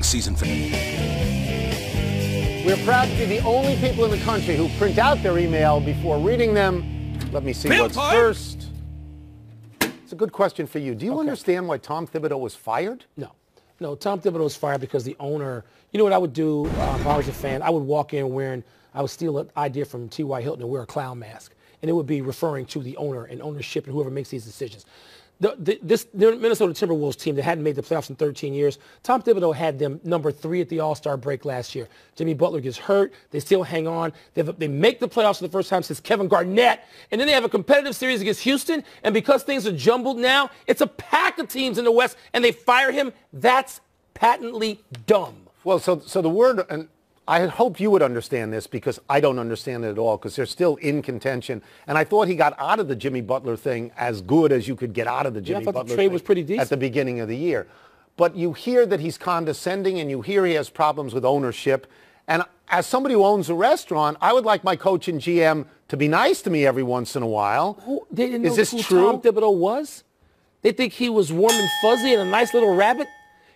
season finale. We're proud to be the only people in the country who print out their email before reading them. Let me see what's first. It's a good question for you. Do you understand why Tom Thibodeau was fired? No. No, Tom Thibodeau was fired because the owner, you know what I would do if I was a fan? I would walk in I would steal an idea from T.Y. Hilton and wear a clown mask. And it would be referring to the owner and ownership and whoever makes these decisions. The Minnesota Timberwolves team that hadn't made the playoffs in 13 years, Tom Thibodeau had them number 3 at the All-Star break last year. Jimmy Butler gets hurt. They still hang on. They make the playoffs for the first time since Kevin Garnett. And then they have a competitive series against Houston. And because things are jumbled now, it's a pack of teams in the West, and they fire him. That's patently dumb. Well, so the word, and I had hoped you would understand this because I don't understand it at all because they're still in contention. And I thought he got out of the Jimmy Butler thing as good as you could get out of the Jimmy Butler the trade thing was pretty decent at the beginning of the year. But you hear that he's condescending and you hear he has problems with ownership. And as somebody who owns a restaurant, I would like my coach and GM to be nice to me every once in a while. They didn't know Is this who true? Tom Thibodeau was? They think he was warm and fuzzy and a nice little rabbit?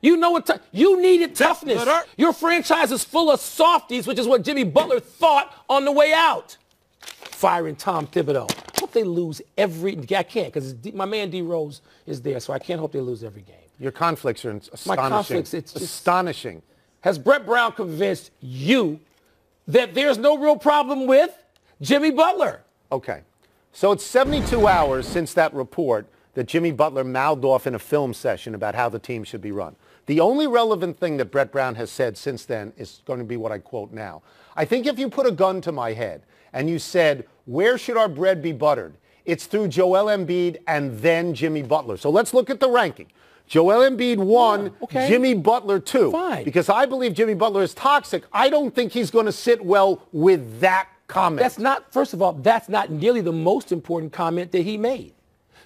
You know what? You needed toughness. Your franchise is full of softies, which is what Jimmy Butler thought on the way out. Firing Tom Thibodeau. Hope they lose every. I can't because my man D Rose is there, so I can't hope they lose every game. Your conflicts are astonishing. My conflicts, it's just astonishing. Has Brett Brown convinced you that there's no real problem with Jimmy Butler? Okay, so it's 72 hours since that report that Jimmy Butler mouthed off in a film session about how the team should be run. The only relevant thing that Brett Brown has said since then is going to be what I quote now. I think if you put a gun to my head and you said, where should our bread be buttered? It's through Joel Embiid and then Jimmy Butler. So let's look at the ranking. Joel Embiid 1, Jimmy Butler 2. Fine. Because I believe Jimmy Butler is toxic. I don't think he's going to sit well with that comment. That's not, first of all, that's not nearly the most important comment that he made.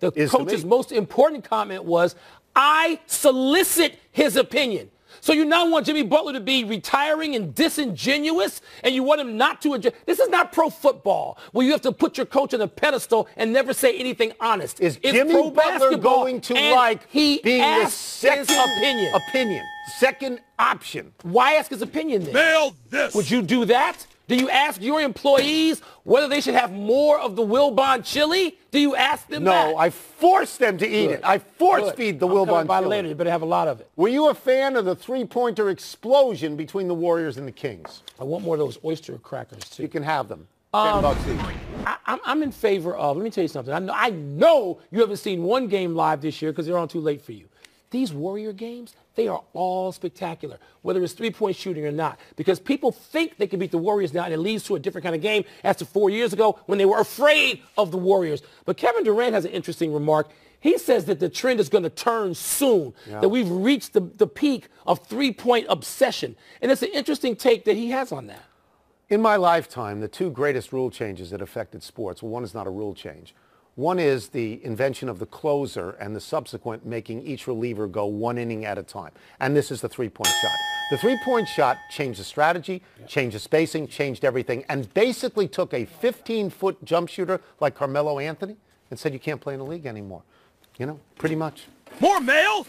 The coach's most important comment was, I solicit his opinion. So you now want Jimmy Butler to be retiring and disingenuous, and you want him not to adjust. This is not pro football, where you have to put your coach on a pedestal and never say anything honest. Is Jimmy Butler going to like being the second opinion? Second option. Why ask his opinion then? Nailed this. Would you do that? Do you ask your employees whether they should have more of the Wilbon chili? Do you ask them that? No, I force them to eat it. I force feed the Wilbon chili. Later. You better have a lot of it. Were you a fan of the three-pointer explosion between the Warriors and the Kings? I want more of those oyster crackers, too. You can have them. $10 each. I'm in favor of, let me tell you something. I know you haven't seen one game live this year because they're on too late for you. These Warrior games, they are all spectacular, whether it's three-point shooting or not, because people think they can beat the Warriors now, and it leads to a different kind of game as to 4 years ago when they were afraid of the Warriors. But Kevin Durant has an interesting remark. He says that the trend is going to turn soon, that we've reached the peak of three-point obsession. And it's an interesting take that he has on that. In my lifetime, the two greatest rule changes that affected sports, well, one is not a rule change. One is the invention of the closer and the subsequent making each reliever go one inning at a time. And this is the three-point shot. The three-point shot changed the strategy, changed the spacing, changed everything, and basically took a 15-foot jump shooter like Carmelo Anthony and said you can't play in the league anymore. You know, pretty much. More mail?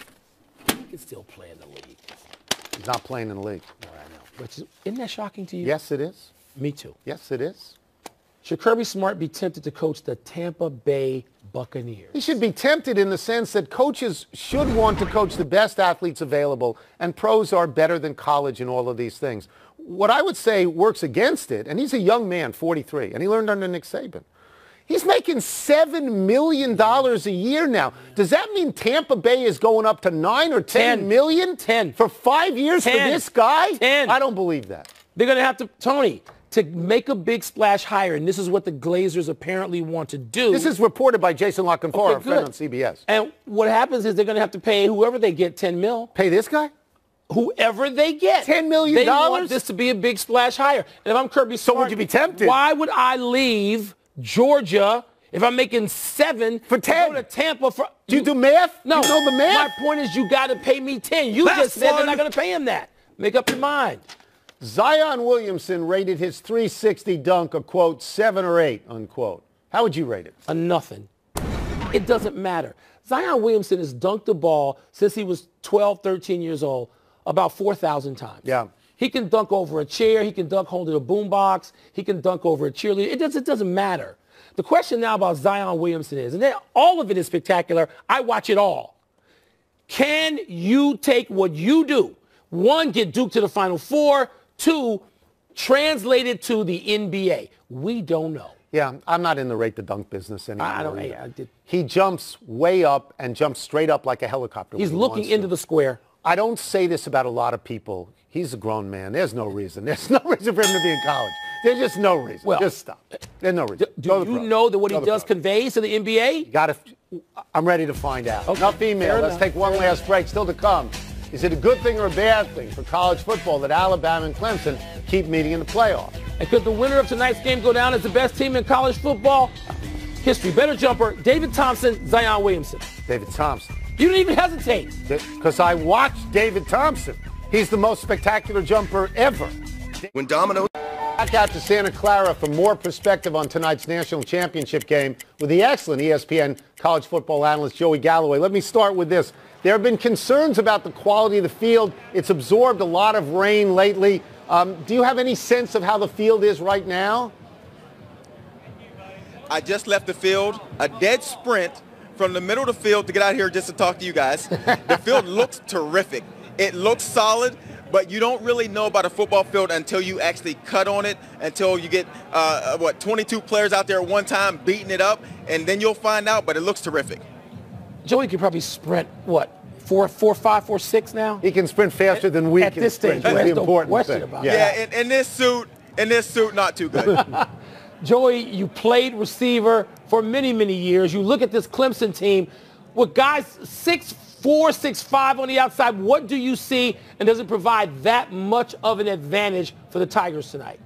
He can still play in the league. He's not playing in the league. All right, I know. But isn't that shocking to you? Yes, it is. Me too. Yes, it is. Should Kirby Smart be tempted to coach the Tampa Bay Buccaneers? He should be tempted in the sense that coaches should want to coach the best athletes available, and pros are better than college and all of these things. What I would say works against it, and he's a young man, 43, and he learned under Nick Saban. He's making $7 million a year now. Does that mean Tampa Bay is going up to 9 or 10 million? 10. For 5 years for this guy? 10. I don't believe that. They're going to have to, Tony, to make a big splash higher, and this is what the Glazers apparently want to do. This is reported by Jason LaCanfora, a friend on CBS. And what happens is they're going to have to pay whoever they get $10 million. Pay this guy? Whoever they get. $10 million? They want this to be a big splash higher. And if I'm Kirby Smart, so would you be tempted? Why would I leave Georgia if I'm making 7 for 10? Go to Tampa for. Do you do math? No. You know the math? My point is you got to pay me 10. You just said they're not going to pay him that. Make up your mind. Zion Williamson rated his 360 dunk a, quote, 7 or 8, unquote. How would you rate it? A nothing. It doesn't matter. Zion Williamson has dunked the ball since he was 12, 13 years old about 4,000 times. Yeah. He can dunk over a chair. He can dunk holding a boombox. He can dunk over a cheerleader. It doesn't matter. The question now about Zion Williamson is, and all of it is spectacular. I watch it all. Can you take what you do? One, get Duke to the Final Four. Two, translate it to the NBA. We don't know. Yeah, I'm not in the rate the dunk business anymore. I don't. He jumps way up and jumps straight up like a helicopter. He's looking into the square. I don't say this about a lot of people. He's a grown man. There's no reason. There's no reason for him to be in college. There's just no reason. Well, just stop. There's no reason. Do you know that what he does conveys to the NBA? I'm ready to find out. Okay, Enough email. Let's take one last break. Still to come. Is it a good thing or a bad thing for college football that Alabama and Clemson keep meeting in the playoffs? And could the winner of tonight's game go down as the best team in college football history? Better jumper, David Thompson, Zion Williamson. David Thompson. You didn't even hesitate. Because I watched David Thompson. He's the most spectacular jumper ever. When Domino... Back out to Santa Clara for more perspective on tonight's national championship game with the excellent ESPN college football analyst Joey Galloway. Let me start with this. There have been concerns about the quality of the field. It's absorbed a lot of rain lately. Do you have any sense of how the field is right now? I just left the field, a dead sprint from the middle of the field to get out here just to talk to you guys. The field looks terrific. It looks solid, but you don't really know about a football field until you actually cut on it, until you get, 22 players out there at one time beating it up, and then you'll find out, but it looks terrific. Joey could probably sprint, 4.5, 4.6 now? He can sprint faster than we can. At this stage, that's the important question thing. about yeah, in this suit, not too good. Joey, you played receiver for many, many years. You look at this Clemson team with guys 6'4", 6'5" on the outside. What do you see, and does it provide that much of an advantage for the Tigers tonight?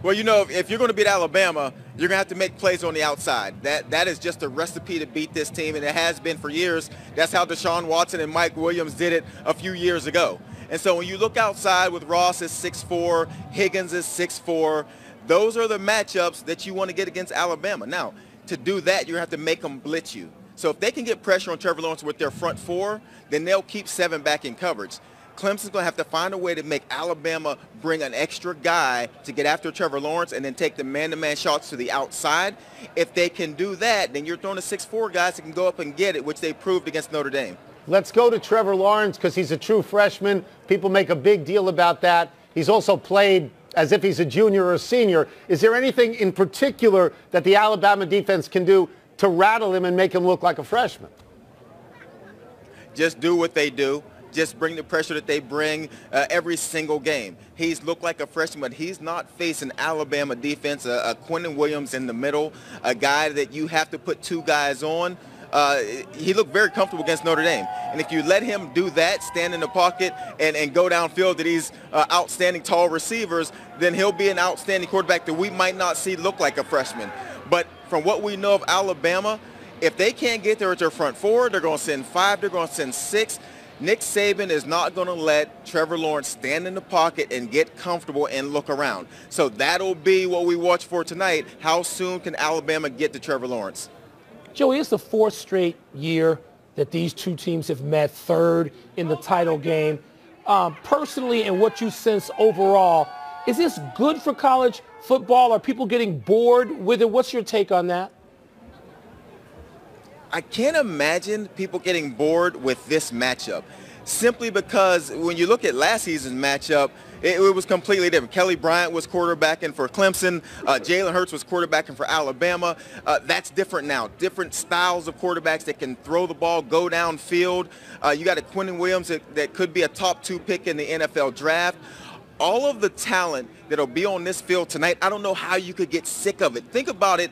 Well, if you're going to beat Alabama, you're going to have to make plays on the outside. That is just a recipe to beat this team, and it has been for years. That's how Deshaun Watson and Mike Williams did it a few years ago. And so when you look outside with Ross is 6'4", Higgins is 6'4", those are the matchups that you want to get against Alabama. Now, to do that, you have to make them blitz you. So if they can get pressure on Trevor Lawrence with their front four, then they'll keep 7 back in coverage. Clemson's going to have to find a way to make Alabama bring an extra guy to get after Trevor Lawrence and then take the man-to-man shots to the outside. If they can do that, then you're throwing the 6'4" guys that can go up and get it, which they proved against Notre Dame. Let's go to Trevor Lawrence because he's a true freshman. People make a big deal about that. He's also played as if he's a junior or a senior. Is there anything in particular that the Alabama defense can do to rattle him and make him look like a freshman? Just do what they do. Just bring the pressure that they bring every single game. He's looked like a freshman, but he's not facing Alabama defense, a Quentin Williams in the middle, a guy that you have to put 2 guys on. He looked very comfortable against Notre Dame. And if you let him do that, stand in the pocket and go downfield to these outstanding tall receivers, then he'll be an outstanding quarterback that we might not see look like a freshman. But from what we know of Alabama, if they can't get there at their front four, they're going to send 5, they're going to send 6. Nick Saban is not going to let Trevor Lawrence stand in the pocket and get comfortable and look around. So that'll be what we watch for tonight. How soon can Alabama get to Trevor Lawrence? Joey, it's the 4th straight year that these two teams have met, 3rd in the title game. Personally, and what you sense overall, is this good for college football? Are people getting bored with it? What's your take on that? I can't imagine people getting bored with this matchup, simply because when you look at last season's matchup, it was completely different. Kelly Bryant was quarterbacking for Clemson. Jalen Hurts was quarterbacking for Alabama. That's different now. Different styles of quarterbacks that can throw the ball, go downfield. You got a Quentin Williams that could be a top 2 pick in the NFL draft. All of the talent that'll be on this field tonight, I don't know how you could get sick of it. Think about it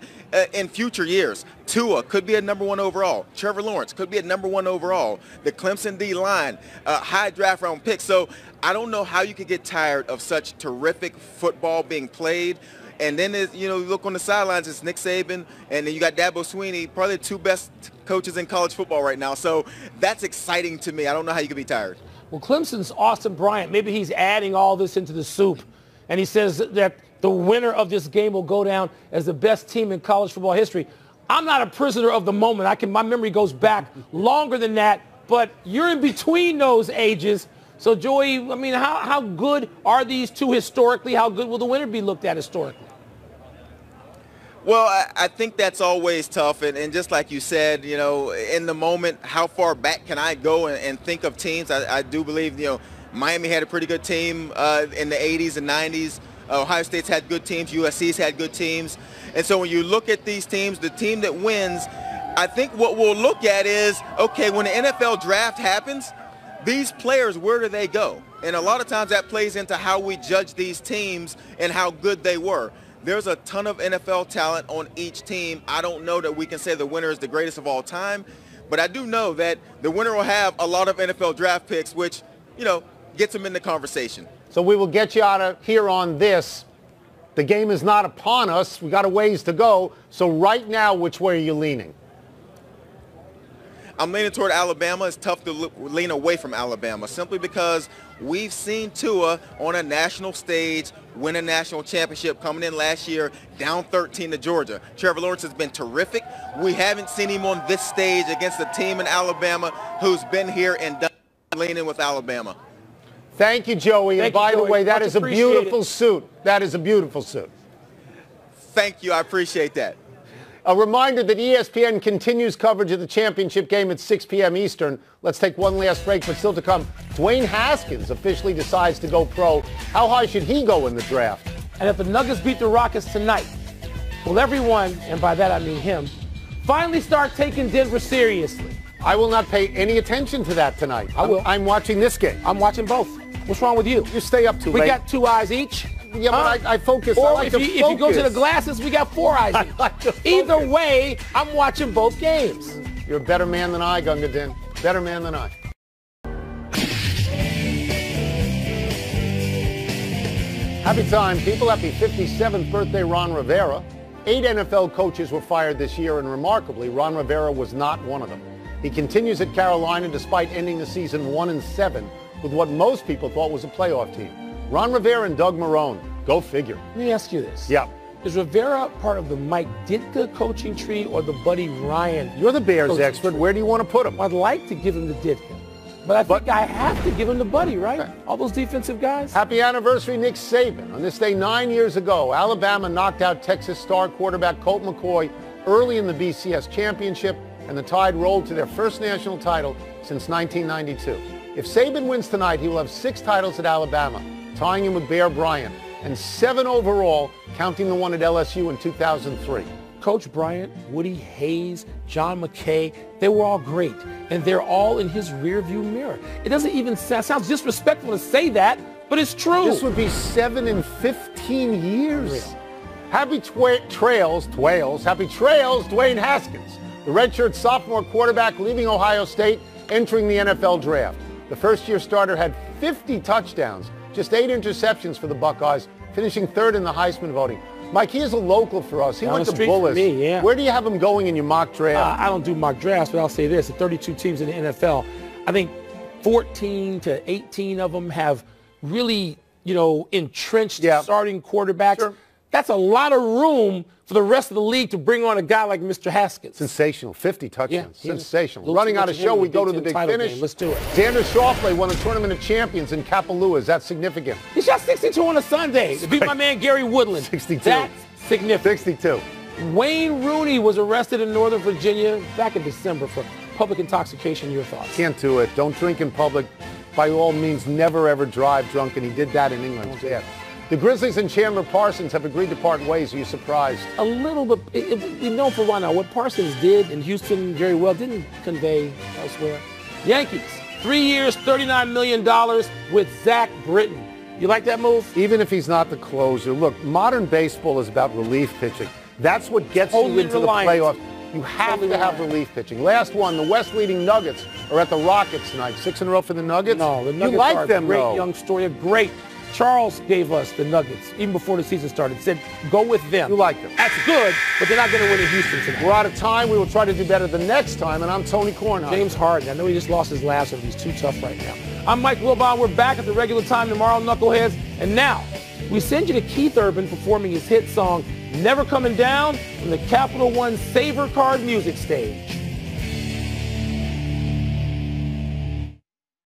in future years. Tua could be a number 1 overall. Trevor Lawrence could be a number 1 overall. The Clemson D-line, high draft round pick. So I don't know how you could get tired of such terrific football being played. And then, you look on the sidelines, it's Nick Saban, and then you got Dabo Swinney, probably the 2 best coaches in college football right now. So that's exciting to me. I don't know how you could be tired. Well, Clemson's Austin Bryant. Maybe he's adding all this into the soup. And he says that the winner of this game will go down as the best team in college football history. I'm not a prisoner of the moment. My memory goes back longer than that. but you're in between those ages. So, Joey, I mean, how good are these two historically? How good will the winner be looked at historically? Well, I think that's always tough. And just like you said, you know, in the moment, how far back can I go and think of teams? I do believe, you know, Miami had a pretty good team in the 80s and 90s. Ohio State's had good teams. USC's had good teams. And so when you look at these teams, the team that wins, I think what we'll look at is, okay, when the NFL draft happens, these players, where do they go? And a lot of times that plays into how we judge these teams and how good they were. There's a ton of NFL talent on each team. I don't know that we can say the winner is the greatest of all time, but I do know that the winner will have a lot of NFL draft picks, which, you know, gets them in the conversation. So we will get you out of here on this. The game is not upon us. We got a ways to go. So right now, which way are you leaning? I'm leaning toward Alabama. It's tough to lean away from Alabama simply because we've seen Tua on a national stage win a national championship coming in last year, down 13 to Georgia. Trevor Lawrence has been terrific. We haven't seen him on this stage against a team in Alabama who's been here and done. Leaning with Alabama. Thank you, Joey. And by the way, that is a beautiful suit. That is a beautiful suit. Thank you. I appreciate that. A reminder that ESPN continues coverage of the championship game at 6 p.m. Eastern. Let's take one last break, but still to come. Dwayne Haskins officially decides to go pro. How high should he go in the draft? And if the Nuggets beat the Rockets tonight, will everyone, and by that I mean him, finally start taking Denver seriously? I will not pay any attention to that tonight. I will. I'm watching this game. I'm watching both. What's wrong with you? You stay up too late. We got 2 eyes each. Yeah, but I focus. Or I like if you go to the glasses, we got 4 eyes each. Like to Either way, I'm watching both games. You're a better man than I, Gunga Din. Better man than I. Happy time, people. Happy 57th birthday, Ron Rivera. 8 NFL coaches were fired this year, and remarkably, Ron Rivera was not one of them. He continues at Carolina despite ending the season 1-7 with what most people thought was a playoff team. Ron Rivera and Doug Marrone. Go figure. Let me ask you this. Yeah. Is Rivera part of the Mike Ditka coaching tree or the Buddy Ryan? You're the Bears expert. Where do you want to put him? I'd like to give him the Ditka. But I think I have to give him the Buddy, right? Okay. All those defensive guys. Happy anniversary, Nick Saban. On this day 9 years ago, Alabama knocked out Texas star quarterback Colt McCoy early in the BCS championship, and the Tide rolled to their first national title since 1992. If Saban wins tonight, he will have 6 titles at Alabama, tying him with Bear Bryant, and 7 overall, counting the one at LSU in 2003. Coach Bryant, Woody Hayes, John McKay, they were all great, and they're all in his rearview mirror. It doesn't even sounds disrespectful to say that, but it's true. This would be 7 in 15 years. Happy trails, Dwayne Haskins, the redshirt sophomore quarterback leaving Ohio State, entering the NFL draft. The first-year starter had 50 touchdowns, just 8 interceptions for the Buckeyes, finishing 3rd in the Heisman voting. Mike, he is a local for us. He went to Bullis. Me, yeah. Where do you have him going in your mock draft? I don't do mock drafts, but I'll say this. The 32 teams in the NFL, I think 14 to 18 of them have really, entrenched starting quarterbacks. Sure. That's a lot of room for the rest of the league to bring on a guy like Mr. Haskins. Sensational. 50 touchdowns. Yeah, sensational. Running out of show, we go to the big finish. Game. Let's do it. Xander Schauffele won the Tournament of Champions in Kapalua. Is that significant? He shot 62 on a Sunday to beat my man Gary Woodland. 62. That's significant. 62. Wayne Rooney was arrested in Northern Virginia back in December for public intoxication. Your thoughts? Can't do it. Don't drink in public. By all means, never ever drive drunk, and he did that in England. Yeah. The Grizzlies and Chandler Parsons have agreed to part ways. Are you surprised? A little bit. We know for one now what Parsons did in Houston very well didn't convey elsewhere. Yankees, 3 years, $39 million with Zach Britton. You like that move? Even if he's not the closer. Look, modern baseball is about relief pitching. That's what gets you into the playoffs. You have to have relief pitching. Last one, the West leading Nuggets are at the Rockets tonight. 6 in a row for the Nuggets? No, the Nuggets are a great young story. Great. Charles gave us the Nuggets, even before the season started, said, go with them. You like them. That's good, but they're not going to win in Houston tonight. We're out of time. We will try to do better the next time, and I'm Tony Kornheiser. James Harden. I know he just lost his last one. He's too tough right now. I'm Mike Wilbon. We're back at the regular time tomorrow, Knuckleheads. And now, we send you to Keith Urban performing his hit song, Never Coming Down, from the Capital One Saver Card Music Stage.